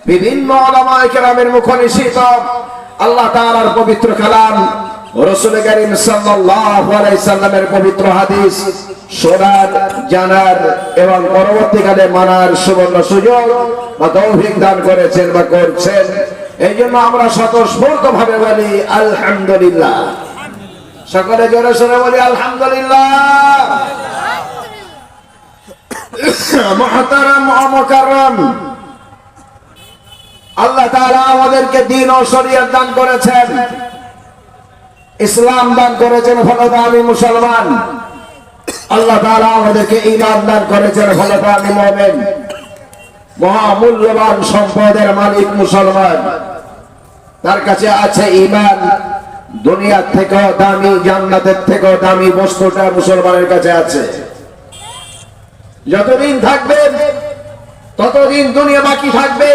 বিভিন্ন উলামায়ে কেরামের মুখনিসৃত আল্লাহ তাআলার পবিত্র কালাম, রাসূল কারীম সাল্লাল্লাহু আলাইহি সাল্লামের পবিত্র হাদিস শোনার, জানার এবং পরবর্তীকালে মানার সুবর্ণ সুযোগ বা তৌফিক দান করেছেন বা করছেন। এই জন্য আমরা স্বতঃস্ফূর্তভাবে বলি আলহামদুলিল্লাহ। সকলে জোরে সোরে বলি আলহামদুলিল্লাহ। মুহতারাম ও মুকাররম, আল্লাহ তাআলা আমাদেরকে দ্বীন ও শরীয়ত দান করেছেন, ইসলাম দান করেছেন, ফলত আমি মুসলমান। আল্লাহ তাআলা আমাদেরকে ঈমান দান করেছেন, ফলত আমি মুমিন। মহামূল্যবান সম্পদের মালিক মুসলমান, তার কাছে আছে ঈমান। দুনিয়ার থেকেও দামি, জান্নাতের থেকেও দামি বস্তুটা মুসলমানের কাছে আছে। যতদিন থাকবে ততদিন দুনিয়া বাকি থাকবে।